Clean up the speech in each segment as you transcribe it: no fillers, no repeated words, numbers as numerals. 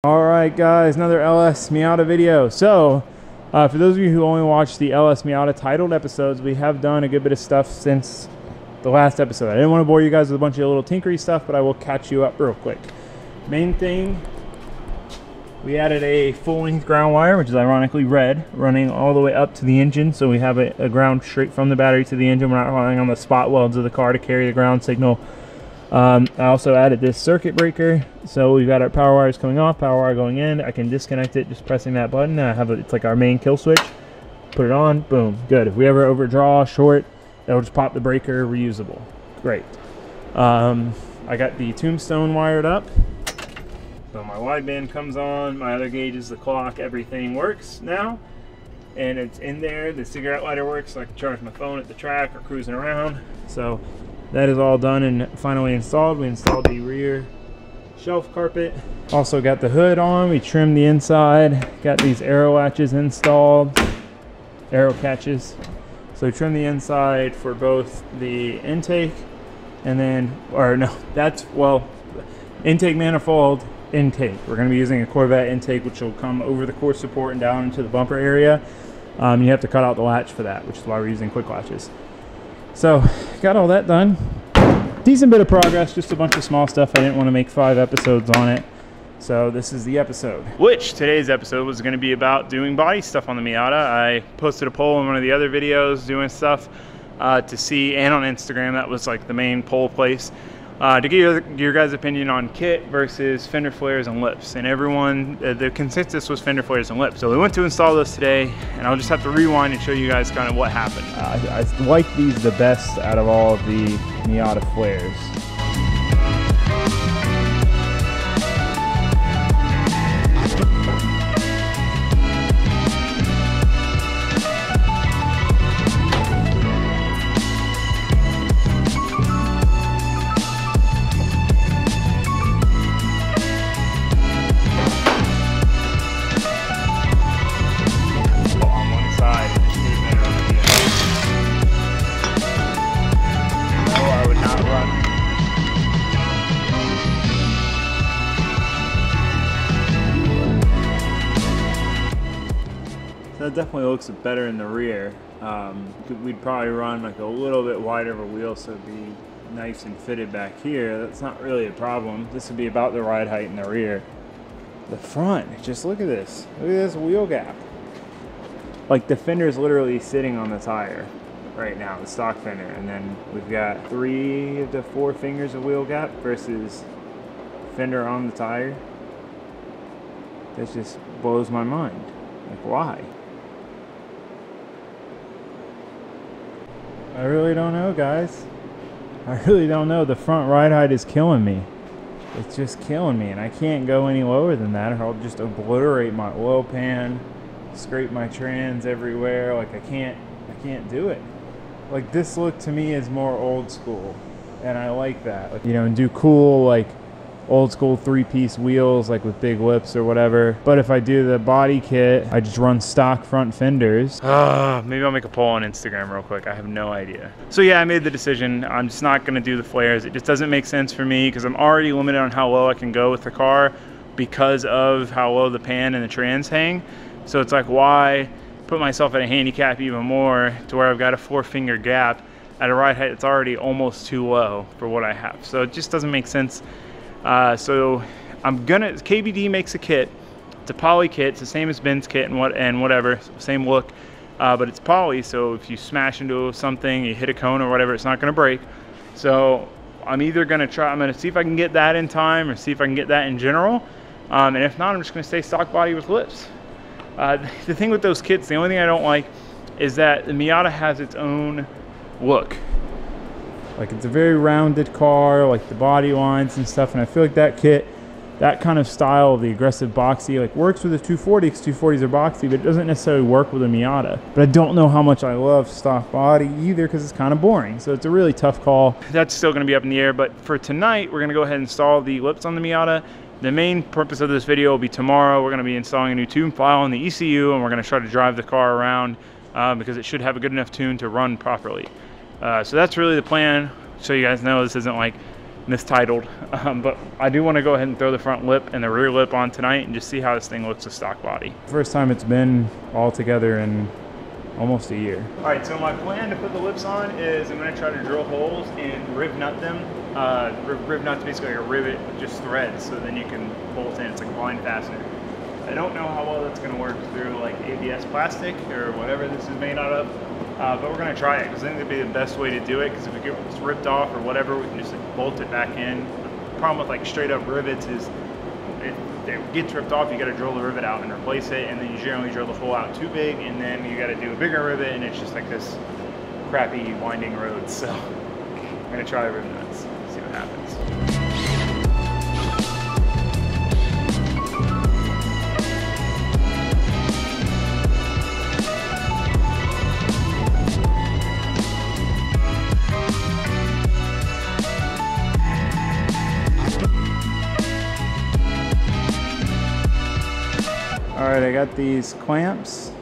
Alright guys, another LS Miata video. So, for those of you who only watched the LS Miata titled episodes, we have done a good bit of stuff since the last episode. I didn't want to bore you guys with a bunch of little tinkery stuff, but I will catch you up real quick. Main thing, we added a full-length ground wire, which is ironically red, running all the way up to the engine, so we have a ground straight from the battery to the engine. We're not relying on the spot welds of the car to carry the ground signal. I also added this circuit breaker, so we've got our power wires coming off, power wire going in. I can disconnect it just pressing that button. I have it's like our main kill switch. Put it on, boom, good. If we ever overdraw short, it'll just pop the breaker, reusable. Great. I got the tombstone wired up, so my wideband comes on, my other gauges, the clock, everything works now, and it's in there. The cigarette lighter works, so I can charge my phone at the track or cruising around. So that is all done and finally installed. We installed the rear shelf carpet. Also got the hood on. We trimmed the inside. Got these arrow latches installed. Arrow catches. So we trimmed the inside for both the intake and then, or no, that's, well, intake manifold, intake. We're going to be using a Corvette intake, which will come over the core support and down into the bumper area. You have to cut out the latch for that, which is why we're using quick latches. So, got all that done. Decent bit of progress, just a bunch of small stuff. I didn't want to make 5 episodes on it. So this is the episode. Which, today's episode was going to be about doing body stuff on the Miata. I posted a poll in one of the other videos doing stuff to see, and on Instagram, that was like the main poll place. To get your guys' opinion on kit versus fender flares and lips. And everyone, the consensus was fender flares and lips. So we went to install those today, and I'll just have to rewind and show you guys kind of what happened. I like these the best out of all of the Miata flares. That definitely looks better in the rear. We'd probably run like a little bit wider of a wheel so it'd be nice and fitted back here. That's not really a problem. This would be about the ride height in the rear. The front, just look at this. Look at this wheel gap. Like the fender's literally sitting on the tire right now, the stock fender. And then we've got 3 to 4 fingers of wheel gap versus fender on the tire. That just blows my mind. Like, why? I really don't know, guys. I really don't know. The front ride height is killing me. It's just killing me, and I can't go any lower than that or I'll just obliterate my oil pan, scrape my trans everywhere. Like, I can't do it. Like, this look to me is more old school, and I like that. Like, you know, and do cool, like, old school 3-piece wheels, like with big lips or whatever. But if I do the body kit, I just run stock front fenders. Maybe I'll make a poll on Instagram real quick. I have no idea. So yeah, I made the decision. I'm just not gonna do the flares. It just doesn't make sense for me because I'm already limited on how low I can go with the car because of how low the pan and the trans hang. So it's like, why put myself at a handicap even more to where I've got a 4-finger gap at a ride height that's already almost too low for what I have. So it just doesn't make sense. So KBD makes a kit. It's a poly kit. It's the same as Ben's kit and whatever, same look, but it's poly. So if you smash into something, you hit a cone or whatever, it's not going to break. So I'm either going to I'm going to see if I can get that in time or see if I can get that in general. And if not, I'm just going to stay stock body with lips. The thing with those kits, the only thing I don't like is that the Miata has its own look. Like, it's a very rounded car, like the body lines and stuff, and I feel like that kit, that kind of style of the aggressive boxy, like, works with a 240 because 240s are boxy, but it doesn't necessarily work with a Miata. But I don't know how much I love stock body either because it's kind of boring. So it's a really tough call. That's still going to be up in the air, but for tonight, we're going to go ahead and install the lips on the Miata. The main purpose of this video will be tomorrow. We're going to be installing a new tune file on the ECU, and we're going to try to drive the car around because it should have a good enough tune to run properly. So that's really the plan. So you guys know this isn't like mistitled. But I do want to go ahead and throw the front lip and the rear lip on tonight and just see how this thing looks to stock body. First time it's been all together in almost a year. All right, so my plan to put the lips on is I'm going to try to drill holes and riv nut them. Riv nut's basically like a rivet with just threads, so then you can bolt in. It's like a blind fastener. I don't know how well that's going to work through like ABS plastic or whatever this is made out of, but we're going to try it because I think it'd be the best way to do it, because if it gets ripped off or whatever, we can just like bolt it back in. The problem with like straight up rivets is if it gets ripped off, you got to drill the rivet out and replace it, and then you generally drill the hole out too big, and then you got to do a bigger rivet, and it's just like this crappy winding road. So I'm going to try riv nuts, see what happens. All right, I got these clamps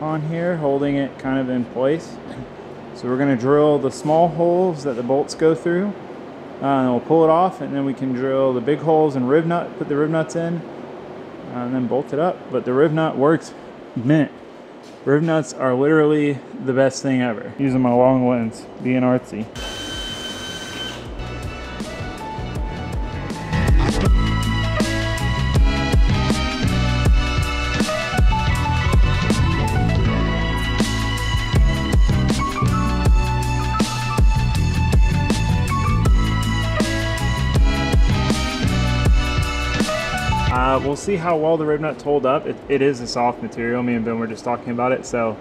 on here holding it kind of in place. So we're gonna drill the small holes that the bolts go through, and we'll pull it off, and then we can drill the big holes and riv nut, put the riv nuts in, and then bolt it up. But the riv nut works mint. Riv nuts are literally the best thing ever. Using my long lens, being artsy. We'll see how well the riv nuts hold up. It is a soft material. Me and Ben were just talking about it, so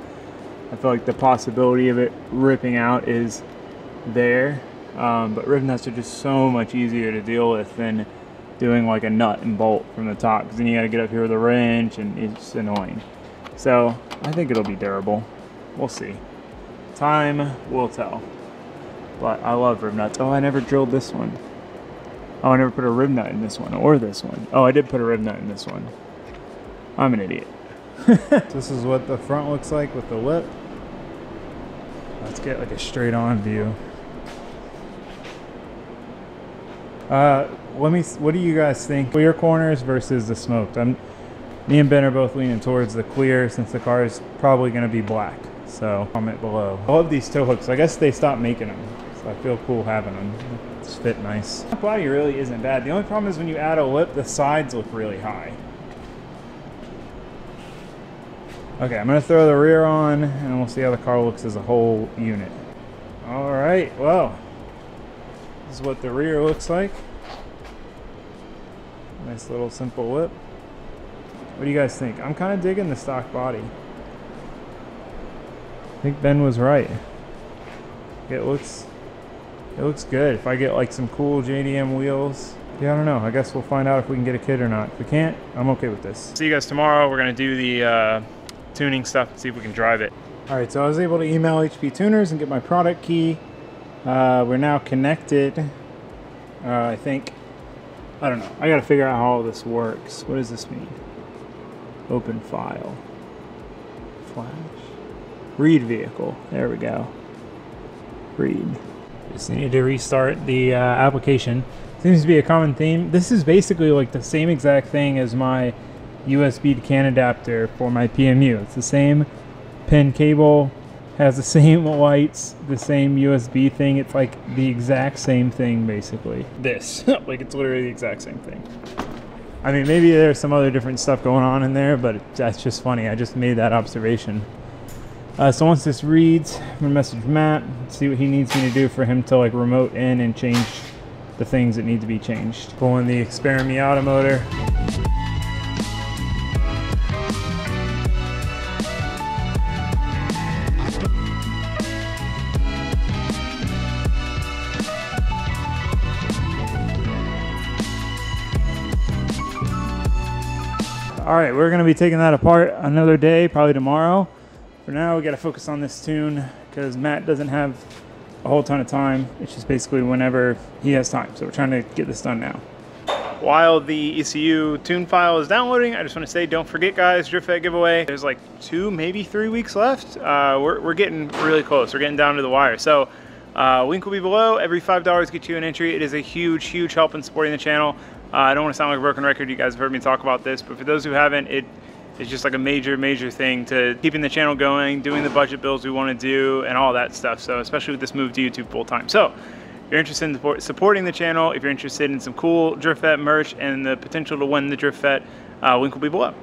I feel like the possibility of it ripping out is there. But riv nuts are just so much easier to deal with than doing like a nut and bolt from the top, because then you got to get up here with a wrench, and it's annoying. So I think it'll be durable. We'll see. Time will tell. But I love riv nuts. Oh, I never drilled this one. Oh, I never put a riv nut in this one, or this one. Oh, I did put a riv nut in this one. I'm an idiot. This is what the front looks like with the lip. Let's get like a straight on view. What do you guys think? Clear corners versus the smoked. Me and Ben are both leaning towards the clear, since the car is probably going to be black. So comment below. I love these tow hooks. I guess they stopped making them, so I feel cool having them. It's fit nice. The body really isn't bad. The only problem is when you add a lip, the sides look really high. Okay, I'm gonna throw the rear on, and we'll see how the car looks as a whole unit. All right, well, this is what the rear looks like. Nice little simple lip. What do you guys think? I'm kind of digging the stock body. I think Ben was right. It looks good. If I get like some cool JDM wheels, yeah, I don't know. I guess we'll find out if we can get a kit or not. If we can't, I'm okay with this. See you guys tomorrow. We're gonna do the tuning stuff and see if we can drive it. All right, so I was able to email HP Tuners and get my product key. We're now connected. I think, I don't know. I gotta figure out how all this works. What does this mean? Open file. Flash. Read vehicle. There we go. Read. Just need to restart the application. Seems to be a common theme. This is basically like the same exact thing as my USB to CAN adapter for my PMU. It's the same pin cable, has the same lights, the same USB thing. It's like the exact same thing basically. This, like it's literally the exact same thing. I mean, maybe there's some other different stuff going on in there, but that's just funny. I just made that observation. So once this reads, I'm gonna message Matt, see what he needs me to do for him to like remote in and change the things that need to be changed. Pulling the Experiment Miata motor. All right, we're gonna be taking that apart another day, probably tomorrow. For now, we gotta focus on this tune because Matt doesn't have a whole ton of time. It's just basically whenever he has time. So we're trying to get this done now. While the ECU tune file is downloading, I just want to say, don't forget guys, Drift Vet giveaway. There's like 2, maybe 3 weeks left. We're getting really close. We're getting down to the wire. So Link will be below. Every $5 gets you an entry. It is a huge help in supporting the channel. I don't want to sound like a broken record. You guys have heard me talk about this, but for those who haven't, it's just like a major thing to keeping the channel going, doing the budget builds we want to do, and all that stuff. So especially with this move to YouTube full time. So if you're interested in supporting the channel, if you're interested in some cool Drift Vet merch and the potential to win the Drift Vet, link will be below.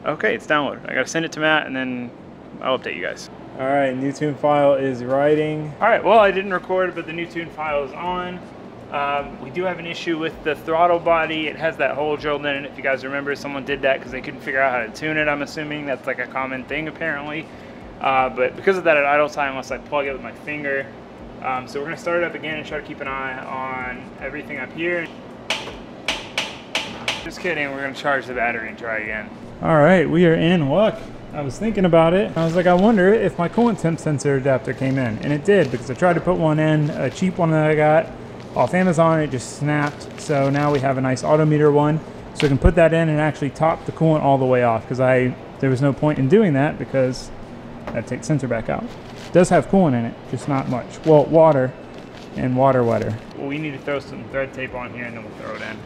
Okay, it's downloaded. I gotta send it to Matt and then I'll update you guys. All right, new tune file is writing. All right, well, I didn't record, but the new tune file is on. We do have an issue with the throttle body. It has that hole drilled in it. If you guys remember, someone did that because they couldn't figure out how to tune it, I'm assuming. That's like a common thing, apparently. But because of that, at idle time, unless I plug it with my finger. So we're gonna start it up again and try to keep an eye on everything up here. Just kidding, we're gonna charge the battery and try again. All right, we are in luck. I was thinking about it. I was like, I wonder if my coolant temp sensor adapter came in, and it did, because I tried to put one in, a cheap one that I got off Amazon. It just snapped. So now we have a nice autometer one, so we can put that in and actually top the coolant all the way off, because there was no point in doing that because that takes sensor back out. It does have coolant in it, just not much. Well, water and water wetter. Well, we need to throw some thread tape on here and then we'll throw it in.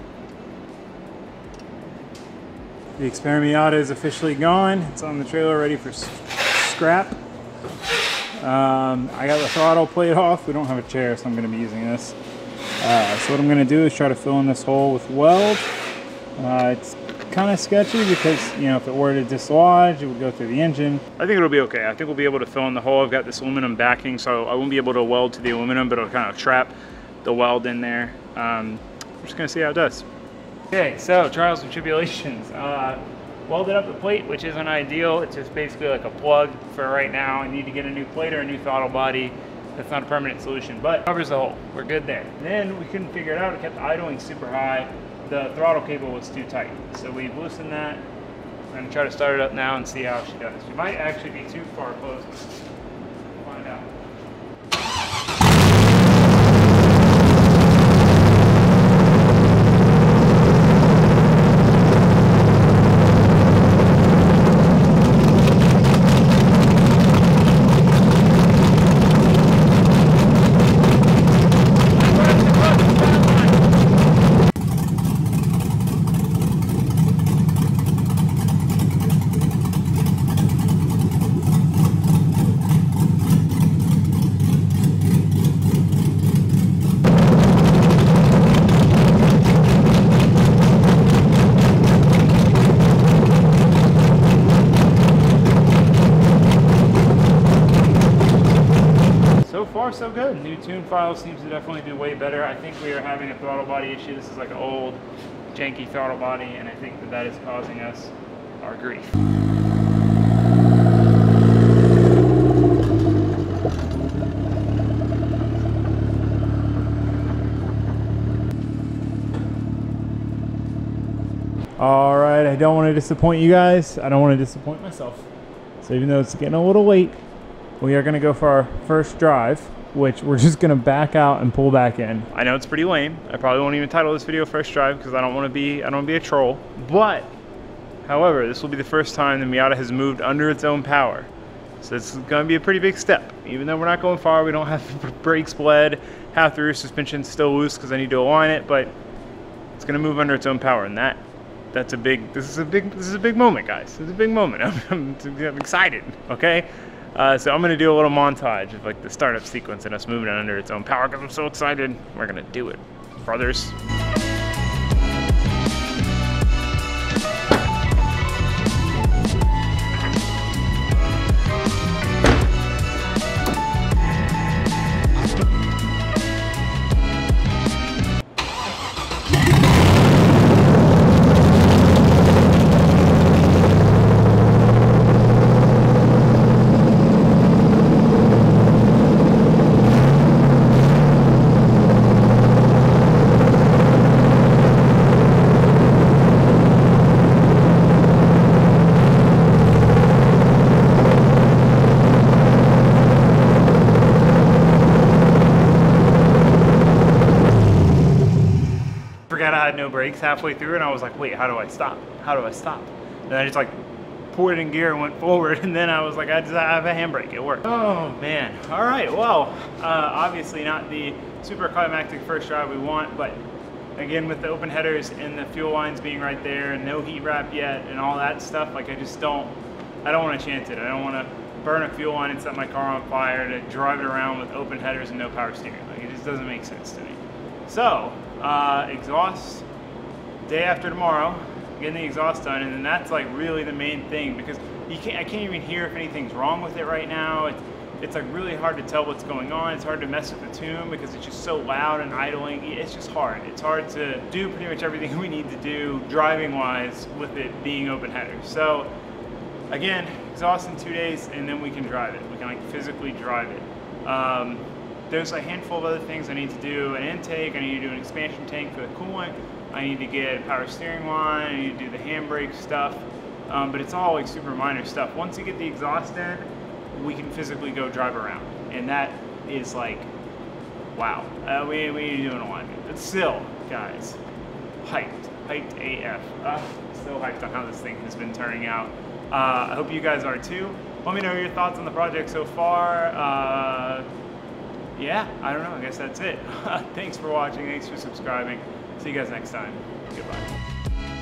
The Miata is officially gone. It's on the trailer ready for scrap. I got the throttle plate off. We don't have a chair, so I'm going to be using this. So what I'm going to do is try to fill in this hole with weld. It's kind of sketchy because, you know, if it were to dislodge, it would go through the engine. I think it'll be okay. I think we'll be able to fill in the hole. I've got this aluminum backing, so I won't be able to weld to the aluminum, but it'll kind of trap the weld in there. We're just going to see how it does. Okay, so trials and tribulations. Welded up the plate, which isn't ideal. It's just basically like a plug for right now. I need to get a new plate or a new throttle body. That's not a permanent solution, but it covers the hole. We're good there. Then we couldn't figure it out. It kept idling super high. The throttle cable was too tight. So we've loosened that. I'm gonna try to start it up now and see how she does. She might actually be too far close. We'll find out. So good. New tune file seems to definitely do way better. I think we are having a throttle body issue. This is like an old janky throttle body, and I think that is causing us our grief. All right, I don't want to disappoint you guys. I don't want to disappoint myself. So even though it's getting a little late, we are going to go for our first drive, which we're just gonna back out and pull back in. I know it's pretty lame. I probably won't even title this video first drive because I don't want to be a troll. But, however, this will be the first time the Miata has moved under its own power. So it's gonna be a pretty big step. Even though we're not going far, we don't have brakes bled, half the rear suspension's still loose because I need to align it, but it's gonna move under its own power, and this is a big moment, guys. It's a big moment. I'm excited, okay? So I'm gonna do a little montage of like the startup sequence and us moving it under its own power because I'm so excited. We're gonna do it, brothers. I had no brakes halfway through, and I was like, wait, how do I stop? How do I stop? And I just like put it in gear and went forward, and then I was like, I have a handbrake, it worked. Oh man, all right, well, obviously not the super climactic first drive we want, but again, with the open headers and the fuel lines being right there and no heat wrap yet and all that stuff, like I don't want to chance it. I don't want to burn a fuel line and set my car on fire to drive it around with open headers and no power steering. Like, it just doesn't make sense to me. So, exhaust, day after tomorrow, getting the exhaust done, and then that's like really the main thing, because I can't even hear if anything's wrong with it right now. It's like really hard to tell what's going on. It's hard to mess with the tune because it's just so loud and idling. It's just hard. It's hard to do pretty much everything we need to do driving wise with it being open headers. So again, exhaust in 2 days, and then we can drive it. We can like physically drive it. There's a handful of other things I need to do. An intake, I need to do an expansion tank for the coolant. I need to get a power steering line, I need to do the handbrake stuff. But it's all like super minor stuff. Once you get the exhaust in, we can physically go drive around. And that is like, wow. We need to do an alignment. But still, guys, hyped AF. So hyped on how this thing has been turning out. I hope you guys are too. Let me know your thoughts on the project so far. Yeah, I don't know, I guess that's it. Thanks for watching, thanks for subscribing. See you guys next time. Goodbye.